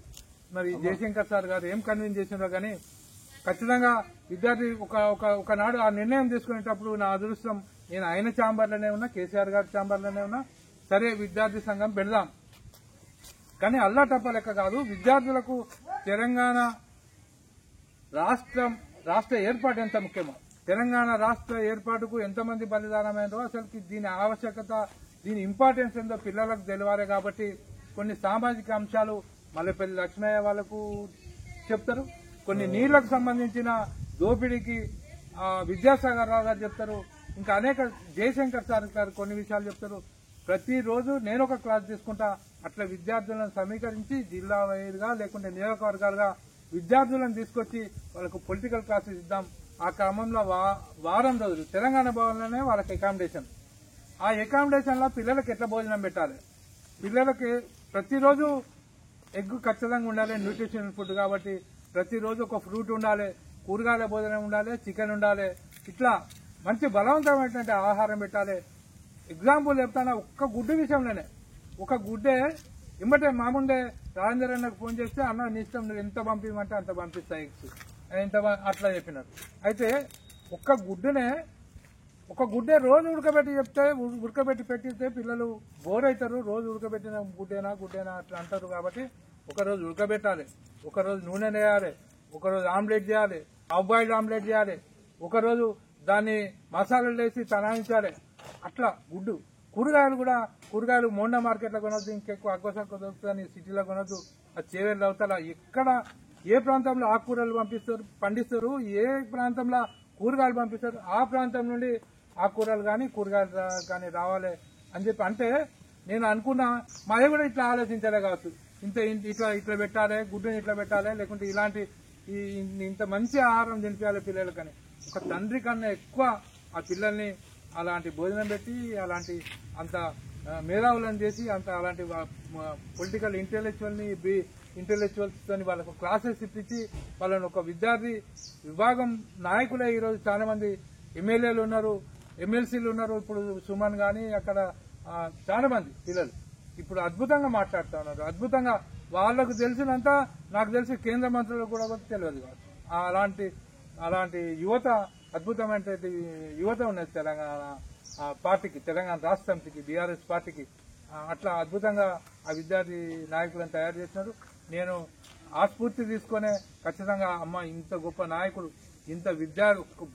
మరి జయశంకర్ సార్ గారు ఏం కన్విన్స్ చేసిండో. కానీ ఖచ్చితంగా విద్యార్థి ఒకనాడు ఆ నిర్ణయం తీసుకునేటప్పుడు నా అదృష్టం, నేను ఆయన ఛాంబర్లోనే ఉన్నా, కేసీఆర్ గారి ఛాంబర్లోనే ఉన్నా. సరే విద్యార్థి సంఘం పెడదాం, కానీ అల్లాటప్ప లెక్క కాదు. విద్యార్థులకు తెలంగాణ రాష్ట్ర ఏర్పాటు ఎంత ముఖ్యమో, తెలంగాణ రాష్ట్ర ఏర్పాటుకు ఎంతమంది బలిదానమైందో, అసలు దీని ఆవశ్యకత, దీని ఇంపార్టెన్స్ ఏందో పిల్లలకు తెలియాలి. కాబట్టి కొన్ని సామాజిక అంశాలు మల్లెపల్లి లక్ష్మయ్య వాళ్లకు చెప్తారు, కొన్ని నీళ్లకు సంబంధించిన దోపిడీకి విద్యాసాగర్ రావు గారు చెప్తారు, ఇంకా అనేక జయశంకర్ సార్ గారు కొన్ని విషయాలు చెప్తారు. ప్రతిరోజు నేను ఒక క్లాస్ తీసుకుంటా. అట్లా విద్యార్థులను సమీకరించి జిల్లా వైద్యుగా లేకుంటే నియోజకవర్గాలుగా విద్యార్థులను తీసుకొచ్చి వాళ్ళకు పొలిటికల్ క్లాసెస్ ఇద్దాం. ఆ క్రమంలో వారం రోజులు తెలంగాణ భవన్లోనే వాళ్ళకి అకామిడేషన్. ఆ అకామిడేషన్ లో పిల్లలకి ఎట్లా భోజనం పెట్టాలి, పిల్లలకి ప్రతిరోజు ఎగ్ ఖచ్చితంగా ఉండాలి, న్యూట్రిషనల్ ఫుడ్ కాబట్టి ప్రతిరోజు ఒక ఫ్రూట్ ఉండాలి, కూరగాయల భోజనం ఉండాలి, చికెన్ ఉండాలి, ఇట్లా మంచి బలవంతమైనటువంటి ఆహారం పెట్టాలి. ఎగ్జాంపుల్ చెప్తాను, ఒక్క గుడ్డు విషయంలోనే, ఒక గుడ్డే ఇమ్మటే మామూండే రాజేందర్ అన్నకు ఫోన్ చేస్తే, అన్న నీ ఇష్టం, నువ్వు ఎంత పంపించమంటే అంత పంపిస్తా ఎగ్స్ ఎంత అట్లా చెప్పినారు. అయితే ఒక గుడ్డే రోజు ఉడకబెట్టి పెట్టిస్తే పిల్లలు బోర్ అవుతారు. రోజు ఉడకబెట్టిన గుడ్డేనా అట్లా అంటారు. కాబట్టి ఒకరోజు ఉడకబెట్టాలి, ఒకరోజు నూనె వేయాలి, ఒకరోజు ఆమ్లెట్ చేయాలి, హాఫ్ బాయిల్డ్ ఆమ్లెట్ చేయాలి, ఒకరోజు దాన్ని మసాలాలు వేసి తనాయించాలి. అట్లా గుడ్డు. కూరగాయలు మోండా మార్కెట్లో కొనొద్దు, ఇంకెక్కువ అగ్గసక్క దొరుకుతుంది, సిటీలో కొనొద్దు. అది చేవేళ్ళు అవుతారా? ఎక్కడ ఏ ప్రాంతంలో ఆకుకూరలు పండిస్తారు, ఏ ప్రాంతంలో కూరగాయలు పంపిస్తారు, ఆ ప్రాంతం నుండి ఆకుకూరలు కానీ కూరగాయలు కానీ రావాలి అని చెప్పి. అంటే నేను అనుకున్నా, మాది కూడా ఇట్లా ఆలోచించాలే కావచ్చు, ఇట్లా పెట్టాలి, గుడ్డుని ఇట్లా పెట్టాలి, లేకుంటే ఇలాంటి ఇంత మంచి ఆహారం తినిపించాలి పిల్లలకని. ఒక తండ్రి కన్నా ఎక్కువ ఆ పిల్లల్ని అలాంటి భోజనం పెట్టి, అలాంటి అంత మేధావులను చేసి, అలాంటి పొలిటికల్ ఇంటెలెక్చువల్స్ తోని వాళ్ళకు క్లాసెస్ ఇప్పించి వాళ్ళని ఒక విద్యార్థి విభాగం నాయకులే ఈరోజు చాలా మంది ఎమ్మెల్యేలు ఉన్నారు, ఎమ్మెల్సీలు ఉన్నారు. ఇప్పుడు సుమన్ గాని అక్కడ చాలా మంది పిల్లలు ఇప్పుడు అద్భుతంగా మాట్లాడుతూ ఉన్నారు. అద్భుతంగా వాళ్లకు తెలిసినంత నాకు తెలిసి కేంద్ర మంత్రులకు కూడా తెలియదు కావచ్చు. అలాంటి యువత, అద్భుతమైన యువత ఉన్నది తెలంగాణ పార్టీకి, తెలంగాణ రాష్ట్ర సమితికి, బీఆర్ఎస్ పార్టీకి. అట్లా అద్భుతంగా ఆ విద్యార్థి నాయకులను తయారు చేసినారు. నేను ఆ స్ఫూర్తి తీసుకునే ఖచ్చితంగా అమ్మ ఇంత గొప్ప నాయకుడు, ఇంత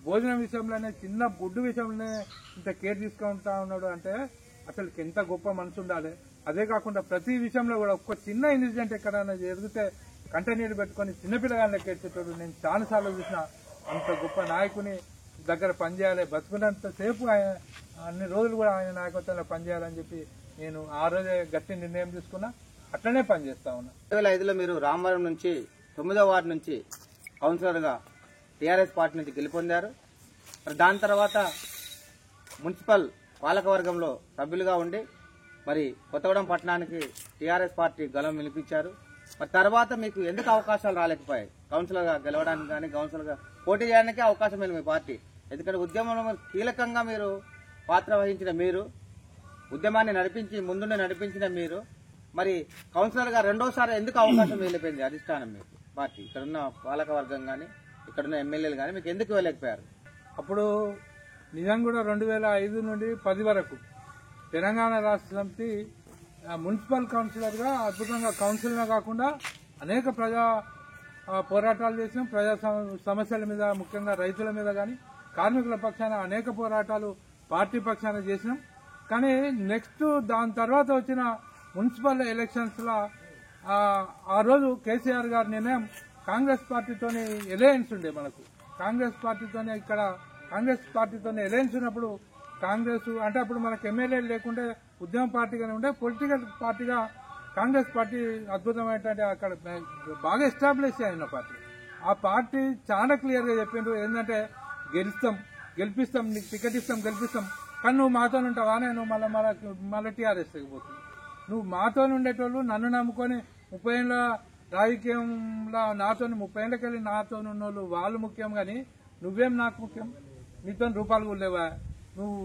భోజనం విషయంలోనే, చిన్న గుడ్డు విషయంలోనే ఇంత కేర్ తీసుకుంటా ఉన్నాడు అంటే అసలు ఎంత గొప్ప మనసు ఉండాలి. అదే కాకుండా ప్రతి విషయంలో కూడా ఒక్క చిన్న ఇన్సిడెంట్ ఎక్కడైనా జరిగితే కంటనీరు పెట్టుకుని చిన్నపిల్లగాన్ని లెక్కేసేటోడు నేను చాలాసార్లు చూసిన. అంత గొప్ప నాయకుని దగ్గర పనిచేయాలి, బతుకున్నంత సేపు అన్ని రోజులు కూడా ఆయన నాయకత్వంలో పనిచేయాలని చెప్పి నేను ఆ రోజే గట్టి నిర్ణయం తీసుకున్నా. అట్లనే పనిచేస్తా ఉన్నా. 2005లో మీరు రామవరం నుంచి 9వ వార్డు నుంచి కౌన్సిలర్ గా టీఆర్ఎస్ పార్టీ నుంచి గెలుపొందారు. మరి దాని తర్వాత మున్సిపల్ పాలకవర్గంలో సభ్యులుగా ఉండి మరి కొత్తగూడెం పట్టణానికి టీఆర్ఎస్ పార్టీ గలం వినిపించారు. మరి తర్వాత మీకు ఎందుకు అవకాశాలు రాలేకపోయాయి? కౌన్సిలర్ గా గెలవడానికి కానీ, కౌన్సిలర్ గా పోటీ చేయడానికే అవకాశం లేదు మీ పార్టీ. ఎందుకంటే ఉద్యమంలో కీలకంగా మీరు పాత్ర వహించిన మీరు, ఉద్యమాన్ని ముందుండి నడిపించిన మీరు, మరి కౌన్సిలర్ గా రెండోసారి ఎందుకు అవకాశం వెళ్ళిపోయింది అధిష్టానం మీకు? పార్టీ ఇక్కడున్న పాలకవర్గం కానీ, ఇక్కడున్న ఎమ్మెల్యేలు కానీ మీకు ఎందుకు వెళ్ళలేకపోయారు? అప్పుడు నిజంగా కూడా 2005 నుండి 10 వరకు తెలంగాణ రాష్ట్ర సమితి మున్సిపల్ కౌన్సిలర్ గా అద్భుతంగా కౌన్సిలర్ కాకుండా అనేక ప్రజా పోరాటాలు చేసినాం. ప్రజా సమస్యల మీద, ముఖ్యంగా రైతుల మీద కానీ, కార్మికుల పక్షాన అనేక పోరాటాలు పార్టీ పక్షాన చేసినాం. కానీ నెక్స్ట్ దాని తర్వాత వచ్చిన మున్సిపల్ ఎలక్షన్స్ లో ఆ రోజు కేసీఆర్ గారి నిర్ణయం, కాంగ్రెస్ పార్టీతోనే ఎలయన్స్ ఉండే మనకు. కాంగ్రెస్ పార్టీతోనే ఎలయన్స్ ఉన్నప్పుడు కాంగ్రెస్ అంటే అప్పుడు మనకు ఎమ్మెల్యేలు లేకుంటే ఉద్యమ పార్టీగానే ఉండే, పొలిటికల్ పార్టీగా కాంగ్రెస్ పార్టీ అద్భుతమైనటువంటి అక్కడ బాగా ఎస్టాబ్లిష్ అయిన పార్టీ. ఆ పార్టీ చాలా క్లియర్ గా చెప్పిండ్రు ఏంటంటే గెలిపిస్తాం, నీకు టికెట్ ఇస్తాం, గెలిపిస్తాం, కానీ నువ్వు మాతో ఉంటావానే, నువ్వు మళ్ళీ టీఆర్ఎస్ పోతుంది. నువ్వు మాతో ఉండేటోళ్ళు నన్ను నమ్ముకొని 30 ఏళ్ళ రాజకీయంలో నాతో 30 ఏళ్ళకెళ్ళి నాతో ఉన్నోళ్ళు వాళ్ళు ముఖ్యం, కానీ నువ్వేం నాకు ముఖ్యం? నీతో రూపాయలు కూడా లేవా? నువ్వు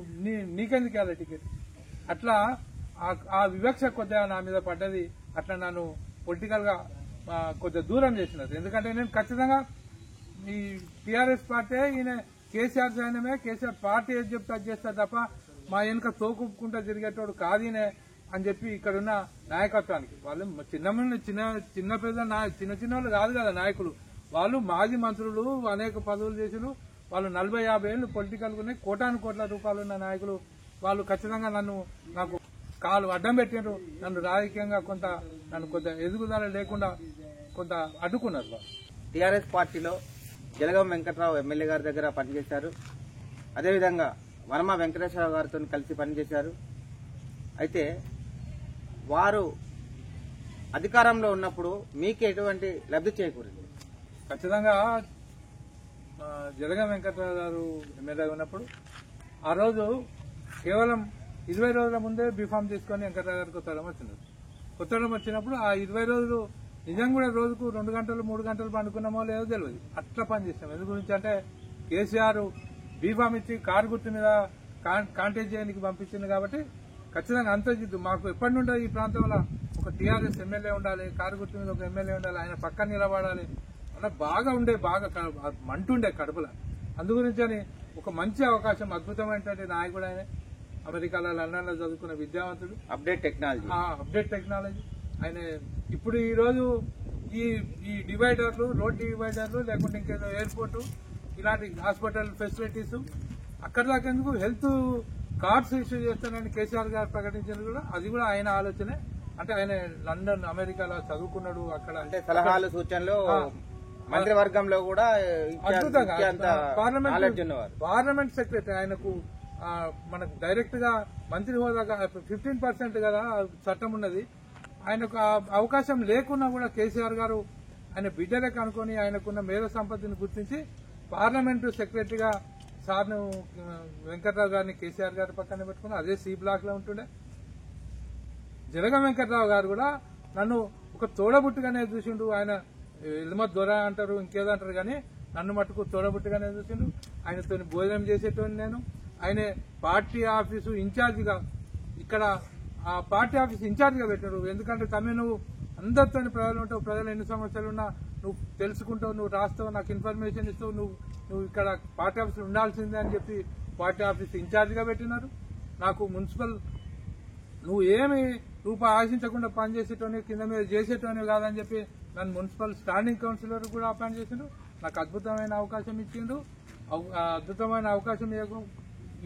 నీకెందుకు వెళ్ళా టికెట్? అట్లా ఆ వివక్ష కొద్దిగా నా మీద పడ్డది. అట్లా నన్ను పొలిటికల్ గా కొద్దిగా దూరం చేసినారు. ఎందుకంటే నేను ఖచ్చితంగా ఈ టీఆర్ఎస్ పార్టీ ఈయన కేసీఆర్ సైన్యమే, కేసీఆర్ పార్టీ ఏది చెప్తే అది చేస్తారు తప్ప మా వెనుక తోకుకుంటా తిరిగేటోడు కాదీనే అని చెప్పి ఇక్కడున్న నాయకత్వానికి వాళ్ళు చిన్న వాళ్ళు కాదు కదా నాయకులు. వాళ్ళు మాజీ మంత్రులు, అనేక పదవులు చేసిన వాళ్ళు 40-50 ఏళ్ళు పొలిటికల్ గా కోటాను కోట్ల రూపాయలు ఉన్న నాయకులు. వాళ్ళు ఖచ్చితంగా నాకు కాలు అడ్డం పెట్టినారు. నన్ను రాజకీయంగా కొంత ఎదుగుదల లేకుండా కొంత అడ్డుకున్నారు. టీఆర్ఎస్ పార్టీలో జలగం వెంకట్రావు ఎమ్మెల్యే గారి దగ్గర పనిచేశారు. అదేవిధంగా వర్మ వెంకటేశ్వరరావు గారితో కలిసి పనిచేశారు. అయితే వారు అధికారంలో ఉన్నప్పుడు మీకు ఎటువంటి లబ్ధి చేకూరింది? ఖచ్చితంగా జలగం వెంకట్రావు గారు ఎమ్మెల్యే ఉన్నప్పుడు ఆ రోజు కేవలం 20 రోజుల ముందే బీఫామ్ తీసుకొని వెంకట్రావు గారికి కొత్తడం వచ్చినప్పుడు ఆ 20 రోజులు నిజంగా కూడా రోజుకు 2 గంటలు 3 గంటలు పండుకున్నామో లేదో తెలియదు. అట్లా పనిచేస్తాం. ఎందు గురించి అంటే కేసీఆర్ బీఫామ్ ఇచ్చి కారు గుర్తు మీద కాంటెస్ట్ చేయడానికి పంపించింది కాబట్టి ఖచ్చితంగా అంత జిద్దు మాకు ఎప్పటి నుండో ఈ ప్రాంతంలో ఒక టీఆర్ఎస్ ఎమ్మెల్యే ఉండాలి, కారు గుర్తు మీద ఒక ఎమ్మెల్యే ఉండాలి, ఆయన పక్కన నిలబడాలి అలా బాగా మంటుండే కడుపులో. అందు గురించి అని ఒక మంచి అవకాశం, అద్భుతమైనటువంటి నాయకుడు ఆయన. అమెరికాలో లండన్లో చదువుకున్న విద్యావంతుడు, అప్డేట్ టెక్నాలజీ ఆయన. ఇప్పుడు ఈ రోజు ఈ డివైడర్లు, రోడ్ డివైడర్లు, లేకుంటే ఇంకేదో ఎయిర్పోర్టు, ఇలాంటి హాస్పిటల్ ఫెసిలిటీస్ అక్కడ దాకేందుకు హెల్త్ కార్డ్స్ ఇష్యూ చేస్తానని కేసీఆర్ గారు ప్రకటించారు కూడా. అది కూడా ఆయన ఆలోచనే. అంటే ఆయన లండన్, అమెరికాలో చదువుకున్నాడు. అక్కడ అంటే సలహాలు, సూచనలు మంత్రివర్గంలో కూడా అద్భుతంగా పార్లమెంట్ సెక్రటరీ ఆయనకు మనకు డైరెక్ట్ గా మంత్రి హోదా 15% కదా చట్టం ఉన్నది. ఆయనకు అవకాశం లేకున్నా కూడా కేసీఆర్ గారు ఆయన బిడ్డలకు అనుకుని ఆయనకున్న మేధో సంపత్తిని గుర్తించి పార్లమెంటు సెక్రటరీగా సార్ను వెంకట్రావు గారిని కేసీఆర్ గారి పక్కన పెట్టుకుని అదే సి బ్లాక్ లో ఉంటుండే. జలగం వెంకట్రావు గారు కూడా నన్ను ఒక తోడబుట్టుగానే చూసిండు. ఆయన ఎల్మత్ దొర అంటారు, ఇంకేదో అంటారు, కానీ నన్ను మట్టుకు తోడబుట్టుగానే చూసిండు. ఆయనతో భోజనం చేసేటోని నేను. ఆయన పార్టీ ఆఫీసు ఇన్ఛార్జిగా ఇక్కడ ఆ పార్టీ ఆఫీస్ ఇన్ఛార్జిగా పెట్టాడు. ఎందుకంటే నువ్వు అందరితో ప్రజలు ఉంటావు, ప్రజలు ఎన్ని సమస్యలు ఉన్నా నువ్వు తెలుసుకుంటావు, నువ్వు రాస్తావు, నాకు ఇన్ఫర్మేషన్ ఇస్తావు, నువ్వు ఇక్కడ పార్టీ ఆఫీసులో ఉండాల్సిందే అని చెప్పి పార్టీ ఆఫీస్ ఇన్ఛార్జిగా పెట్టినారు. నాకు మున్సిపల్ నువ్వు ఏమి రూపాయి ఆశించకుండా పనిచేసేటోని, కింద మీద చేసేటోని కాదని చెప్పి నన్ను మున్సిపల్ స్టాండింగ్ కౌన్సిలర్ కూడా అపాయింట్ చేసిండు. నాకు అద్భుతమైన అవకాశం ఇచ్చిండు. అద్భుతమైన అవకాశం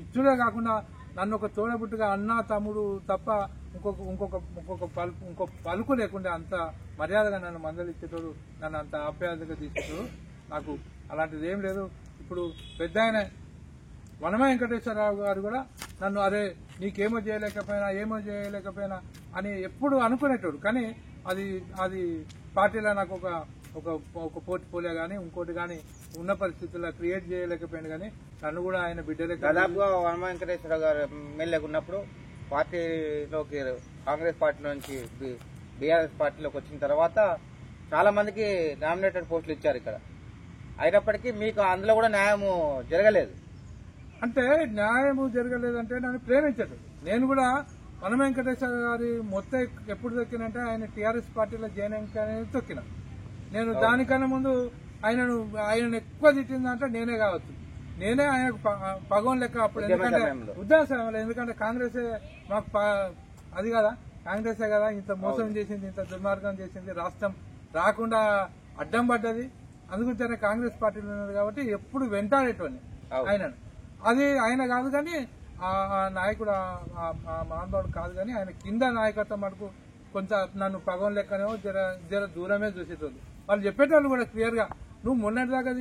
ఇచ్చుడే కాకుండా నన్ను ఒక తోడబుట్టుగా అన్న, తమ్ముడు తప్ప ఇంకొక పలుకు లేకుండా అంత మర్యాదగా నన్ను మందలిచ్చేటోడు, నన్ను అంత ఆప్యాయతగా తీసేటోడు. నాకు అలాంటిది ఏం లేదు. ఇప్పుడు పెద్ద ఆయన వనమ వెంకటేశ్వరరావు గారు కూడా నన్ను అరే నీకేమో చేయలేకపోయినా అని ఎప్పుడు అనుకునేటోడు. కానీ అది పార్టీలో నాకు ఒక పోర్ట్ఫోలియో గానీ ఇంకోటి గానీ ఉన్న పరిస్థితుల్లో క్రియేట్ చేయలేకపోయింది. కానీ నన్ను కూడా ఆయన బిడ్డలే. దాదాపుగా వనమ వెంకటేశ్వరరావు గారు ఎమ్మెల్యేగా ఉన్నప్పుడు పార్టీలోకి కాంగ్రెస్ పార్టీ నుంచి బీఆర్ఎస్ పార్టీలోకి వచ్చిన తర్వాత చాలా మందికి నామినేటెడ్ పోస్టులు ఇచ్చారు ఇక్కడ. అయినప్పటికీ మీకు అందులో కూడా న్యాయము జరగలేదు. అంటే న్యాయము జరగలేదంటే నన్ను ప్రేమించాడు. నేను కూడా వనమ వెంకటేశ్వర గారి మొత్తం ఎప్పుడు తొక్కినంటే ఆయన టీఆర్ఎస్ పార్టీలో జాయిన్ అయ్యాక తొక్కిన. నేను దానికన్నా ముందు ఆయనను ఎక్కువ తిట్టిందంటే నేనే కావచ్చు. నేనే ఆయనకు పగం లెక్క అప్పుడు. ఎందుకంటే ఉద్యమ సమయంలో, ఎందుకంటే కాంగ్రెసే మాకు అది కదా, కాంగ్రెసే కదా ఇంత మోసం చేసింది, ఇంత దుర్మార్గం చేసింది, రాష్ట్రం రాకుండా అడ్డం పడ్డది. అందుగురించి కాంగ్రెస్ పార్టీలో ఉన్నది కాబట్టి ఎప్పుడు వెంటాడేటోని ఆయనను. అది ఆయన కాదు కానీ ఆ నాయకుడు మహానుభావుడు కాదు కానీ ఆయన కింద నాయకత్వం మటుకు కొంచెం నన్ను పగం లెక్కనేమో జర దూరమే చూసేటోళ్ళు. వాళ్ళు చెప్పేటోళ్ళు కూడా క్లియర్ గా, నువ్వు మొన్నటిదాకా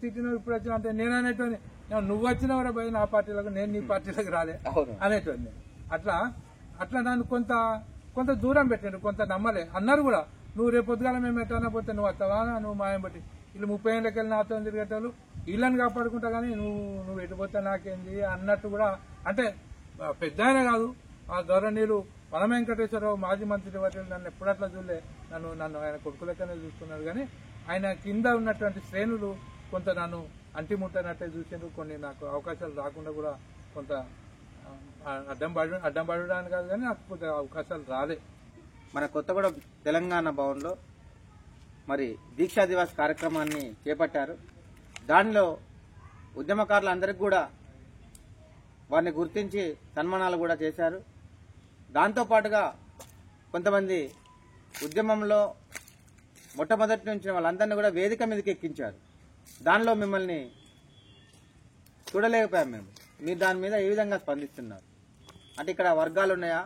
తిట్టినవు ఇప్పుడు వచ్చినా అంటే నేను అనేటోని, నువ్వు వచ్చినవరా పోయి నా పార్టీలకు, నేను నీ పార్టీలకు రాలే అనేటోని. అట్లా నన్ను కొంత దూరం పెట్టాడు, కొంత నమ్మలే. అన్నారు కూడా, నువ్వు రేపు పొద్దుగాల మేము ఎట్టనా పోతే నువ్వు వస్తావా, నువ్వు మాయం బట్టి వీళ్ళు 30 ఏళ్ళకి వెళ్ళి నాతో తిరిగేటోళ్ళు వీళ్ళని కాపాడుకుంటా కానీ నువ్వు ఎటుపోతే నాకేంది అన్నట్టు కూడా అంటే పెద్ద ఆయన కాదు ఆ గౌరవనీయులు వన వెంకటేశ్వరరావు మాజీ మంత్రి వాటి నన్ను ఎప్పుడట్లా చూడలే నన్ను ఆయన కొడుకులకనే చూస్తున్నారు కానీ ఆయన కింద ఉన్నటువంటి శ్రేణులు కొంత నన్ను అంటిముట్టనట్టే చూసిండ్రు కొన్ని నాకు అవకాశాలు రాకుండా కూడా కొంత అడ్డం పడడానికి కాదు కానీ నాకు కొంత అవకాశాలు రాలే. మన కొత్తగూడెం తెలంగాణ భవన్లో మరి దీక్షా దివాస్ కార్యక్రమాన్ని చేపట్టారు. దానిలో ఉద్యమకారులందరికీ కూడా వారిని గుర్తించి సన్మానాలు కూడా చేశారు. దాంతోపాటుగా కొంతమంది ఉద్యమంలో మొట్టమొదటి నుంచి వాళ్ళందరినీ కూడా వేదిక మీదకి ఎక్కించారు. దానిలో మిమ్మల్ని చూడలేకపోయాం మేము. మీరు దాని మీద ఏ విధంగా స్పందిస్తున్నారు? అంటే ఇక్కడ వర్గాలు ఉన్నాయా?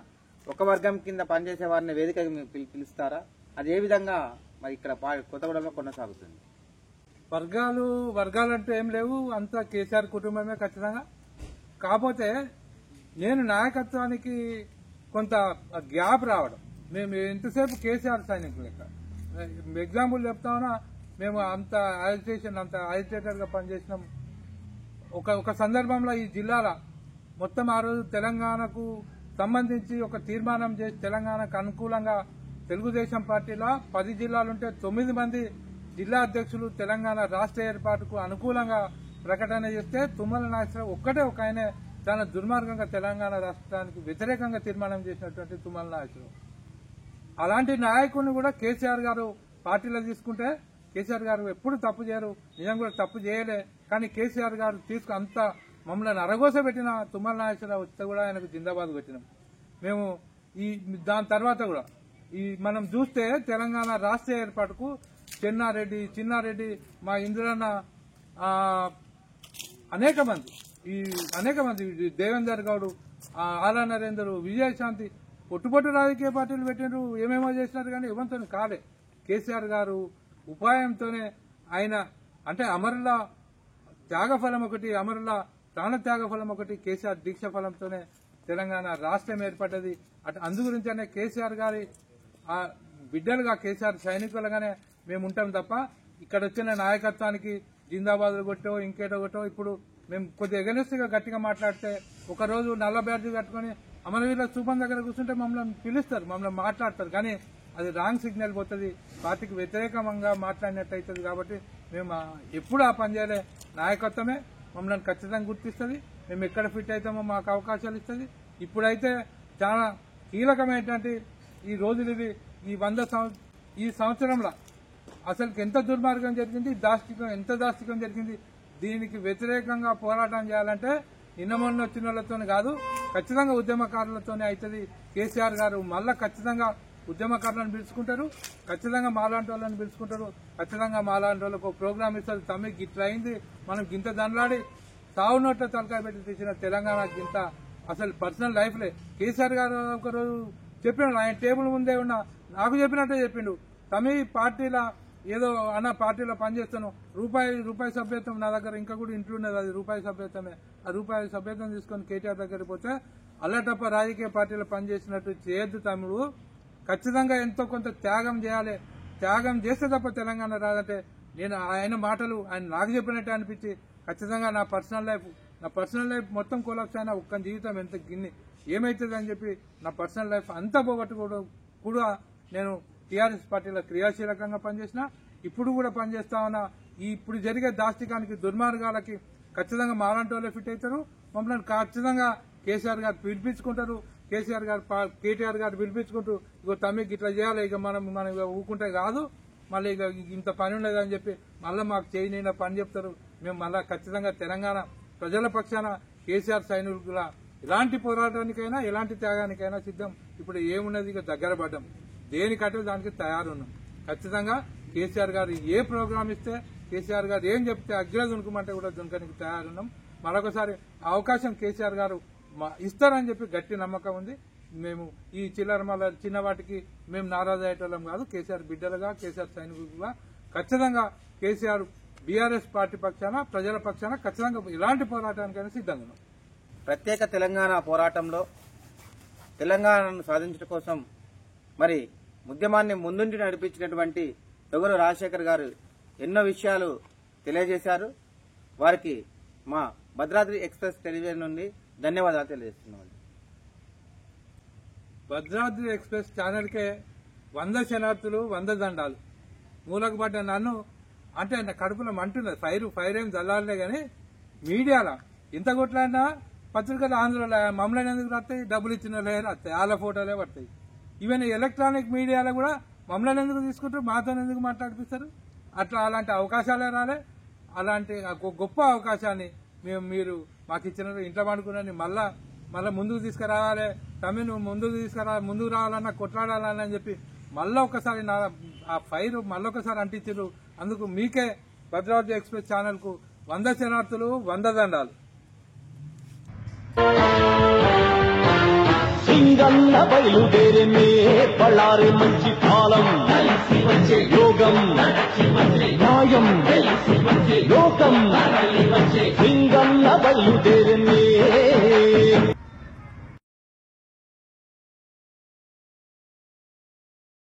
ఒక వర్గం కింద పనిచేసే వారిని వేదిక పిలుస్తారా? అది ఏ విధంగా మరి ఇక్కడ కొత్తగూడెంలో కొనసాగుతుంది? వర్గాలు అంటే ఏం లేవు, అంతా కేసీఆర్ కుటుంబమే ఖచ్చితంగా. కాకపోతే నేను నాయకత్వానికి కొంత గ్యాప్ రావడం, మేము ఎంతసేపు కేసీఆర్ సైనికులు లెక్క. ఎగ్జాంపుల్ చెప్తామన్నా, మేము అంత యాజిటేటర్ గా పనిచేసినాం. ఒక సందర్భంలో ఈ జిల్లాల మొత్తం ఆ రోజు తెలంగాణకు సంబంధించి ఒక తీర్మానం చేసి తెలంగాణకు అనుకూలంగా తెలుగుదేశం పార్టీలో 10 జిల్లాలుంటే 9 మంది జిల్లా అధ్యక్షులు తెలంగాణ రాష్ట్ర ఏర్పాటుకు అనుకూలంగా ప్రకటన చేస్తే తుమ్మల నాగేశ్వరరావు ఒక్కటే ఒక ఆయనే చాలా దుర్మార్గంగా తెలంగాణ రాష్ట్రానికి వ్యతిరేకంగా తీర్మానం చేసినటువంటి తుమ్మల నాగేశ్వరరావు. అలాంటి నాయకుడిని కూడా కేసీఆర్ గారు పార్టీలో తీసుకుంటే కేసీఆర్ గారు ఎప్పుడు తప్పు చేయరు, నిజం కూడా తప్పు చేయలే. కానీ కేసీఆర్ గారు అంత మమ్మల్ని అరగోసబెట్టిన తుమ్మల నాగేశ్వరరావు వస్తే కూడా ఆయనకు జిందాబాద్ పెట్టినాం మేము. దాని తర్వాత కూడా మనం చూస్తే తెలంగాణ రాష్ట్ర ఏర్పాటుకు చిన్నారెడ్డి మా ఇంద్రన్న అనేక మంది దేవేందర్ గౌడ్, ఆలా నరేందర్, విజయశాంతి పొట్టు రాజకీయ పార్టీలు పెట్టినారు, ఏమేమో చేసినారు కానీ ఎవరితో కాలే. కేసీఆర్ గారు ఉపాయంతోనే ఆయన అంటే అమరుల త్యాగఫలం ఒకటి, అమరుల ప్రాణ త్యాగఫలం ఒకటి, కేసీఆర్ దీక్ష ఫలంతోనే తెలంగాణ రాష్ట్రం ఏర్పడ్డది. అందు గురించనే కేసీఆర్ గారి బిడ్డలుగా కేసీఆర్ సైనికులుగానే మేము ఉంటాం తప్ప ఇక్కడ వచ్చిన నాయకత్వానికి జిందాబాద్లు కొట్టో ఇంకేటో కొట్టో. ఇప్పుడు మేము కొద్దిగా ఎగనెస్ట్గా గట్టిగా మాట్లాడితే ఒకరోజు నల్ల బ్యాడ్జీ కట్టుకుని అమరవీరుల స్థూపం దగ్గర కూర్చుంటే మమ్మల్ని పిలుస్తారు, మమ్మల్ని మాట్లాడతారు. కానీ అది రాంగ్ సిగ్నల్ పోతుంది, పార్టీకి వ్యతిరేకంగా మాట్లాడినట్టు అవుతుంది. కాబట్టి మేము ఎప్పుడు ఆ పని చేయలే. నాయకత్వమే మమ్మల్ని ఖచ్చితంగా గుర్తిస్తుంది, మేము ఎక్కడ ఫిట్ అవుతామో మాకు అవకాశాలు ఇస్తుంది. ఇప్పుడైతే చాలా కీలకమైనటువంటి ఈ రోజులు ఇవి. ఈ సంవత్సరంలో అసలు ఎంత దుర్మార్గం జరిగింది, ఎంత దాష్టికం జరిగింది. దీనికి వ్యతిరేకంగా పోరాటం చేయాలంటే నిన్న మొన్న వచ్చిన వాళ్ళతో కాదు, ఖచ్చితంగా ఉద్యమకారులతోనే అవుతుంది. కేసీఆర్ గారు మళ్ళా ఖచ్చితంగా ఉద్యమకారులను పిలుచుకుంటారు, ఖచ్చితంగా మాలాంటి వాళ్ళని పిలుచుకుంటారు, ఖచ్చితంగా మాలాంటి వాళ్ళకు ప్రోగ్రామ్ ఇస్తారు. తమ్మికి ఇట్లా అయింది, మనం గింత దండలాడి సావు నోట్ల తలకాయ పెట్టి తెచ్చిన తెలంగాణకి ఇంత అసలు పర్సనల్ లైఫ్లే. కేసీఆర్ గారు ఒకరోజు చెప్పినాడు, ఆయన టేబుల్ ముందే ఉన్నా నాకు చెప్పినట్టే చెప్పిండు, తమి పార్టీలో ఏదో అన్న పార్టీలో పనిచేస్తాను, రూపాయి సభ్యత్వం నా దగ్గర ఇంకా కూడా ఇంట్లో ఉన్నది, అది రూపాయి సభ్యత్వమే. ఆ రూపాయి సభ్యత్వం తీసుకొని కేటీఆర్ దగ్గరికి పోతే అల్లటప్ప రాజకీయ పార్టీలో పనిచేసినట్టు చేయొద్దు తమ్ముడు, ఖచ్చితంగా ఎంతో కొంత త్యాగం చేయాలి, త్యాగం చేస్తే తప్ప తెలంగాణ రాదంటే నేను ఆయన మాటలు ఆయన నాకు చెప్పినట్టే అనిపించి ఖచ్చితంగా నా పర్సనల్ లైఫ్ మొత్తం కొలాప్స్ అయినా ఒక్క జీవితం ఎంత గిన్ని ఏమైతుంది అని చెప్పి నా పర్సనల్ లైఫ్ అంతా పోగొట్టుకోవడం కూడా నేను టీఆర్ఎస్ పార్టీలో క్రియాశీలకంగా పనిచేసిన, ఇప్పుడు కూడా పనిచేస్తా ఉన్నా. ఇప్పుడు జరిగే దాష్టికానికి దుర్మార్గాలకి ఖచ్చితంగా మాలాంటి వాళ్ళే ఫిట్ అవుతారు. మమ్మల్ని ఖచ్చితంగా కేసీఆర్ గారు పిలిపించుకుంటారు, కేటీఆర్ గారు పిలిపించుకుంటూ ఇగో తమ్మికి ఇట్లా చేయాలి, ఇక మనం ఊకుంటే కాదు, మళ్ళీ ఇక ఇంత పని ఉండదని చెప్పి మళ్ళీ మాకు చేయని పని చెప్తారు. మేము మళ్ళా ఖచ్చితంగా తెలంగాణ ప్రజల పక్షాన కేసీఆర్ సైనికుల ఎలాంటి పోరాటానికైనా ఎలాంటి త్యాగానికైనా సిద్ధం. ఇప్పుడు ఏమున్నది, ఇక దగ్గర పడ్డాం, దేనికంటే దానికి తయారున్నాం. ఖచ్చితంగా కేసీఆర్ గారు ఏ ప్రోగ్రామ్ ఇస్తే, కేసీఆర్ గారు ఏం చెప్తే అగ్ర దునుకమంటే కూడా దునకనికి తయారున్నాం. మరొకసారి అవకాశం కేసీఆర్ గారు ఇస్తారని చెప్పి గట్టి నమ్మకం ఉంది. మేము ఈ చిన్న వాటికి మేము నారాజు అయ్యేటోళ్ళం కాదు. కేసీఆర్ బిడ్డలుగా, కేసీఆర్ సైనికులుగా ఖచ్చితంగా కేసీఆర్ బీఆర్ఎస్ పార్టీ పక్షాన, ప్రజల పక్షాన ఖచ్చితంగా ఇలాంటి పోరాటానికైనా సిద్ధంగా ఉన్నాం. ప్రత్యేక తెలంగాణ పోరాటంలో తెలంగాణను సాధించడం కోసం మరి ఉద్యమాన్ని ముందుండి నడిపించినటువంటి తొగరు రాజశేఖర్ గారు ఎన్నో విషయాలు తెలియజేశారు. వారికి మా భద్రాద్రి ఎక్స్ప్రెస్ టెలివిజన్ నుండి ధన్యవాదాలు తెలియజేస్తున్నాం. భద్రాద్రి ఎక్స్ప్రెస్ ఛానల్కే 100 శనార్థులు 100 దండాలు. మూలకు పడ్డ నన్ను అంటే నా కడుపులో మంటున్నది. ఫైర్ ఏం చల్లాలే గాని మీడియాలో ఇంత కొట్లాడినా పత్రికలు ఆంధ్రలో మమ్మల్ని ఎందుకు రాస్తాయి? డబ్బులు ఇచ్చిన రాస్తాయి, వాళ్ళ ఫోటోలే పడతాయి. ఈవెన్ ఎలక్ట్రానిక్ మీడియాలో కూడా మమ్మల్ని ఎందుకు తీసుకుంటారు, మాతో ఎందుకు మాట్లాడిపిస్తారు? అలాంటి అవకాశాలే రాలే. అలాంటి గొప్ప అవకాశాన్ని మీరు మాకు ఇచ్చిన ఇంట్లో పండుకున్నాను మళ్ళా ముందుకు తీసుకురావాలి, తమ్మి నువ్వు ముందుకు రావాలన్నా కొట్లాడాలన్నా అని చెప్పి మళ్ళీ ఒకసారి ఆ ఫైర్ మళ్ళొకసారి అంటించారు. అందుకు మీకే భద్రాద్రి ఎక్స్ప్రెస్ ఛానల్ కు 100 శనార్థులు 100 దండాలు. సింగన్న బయలుదేరినే బళ్ళారి మంచి కాలం, యోగం న్యాయం లోకం. సింగన్న బయలుదేరినే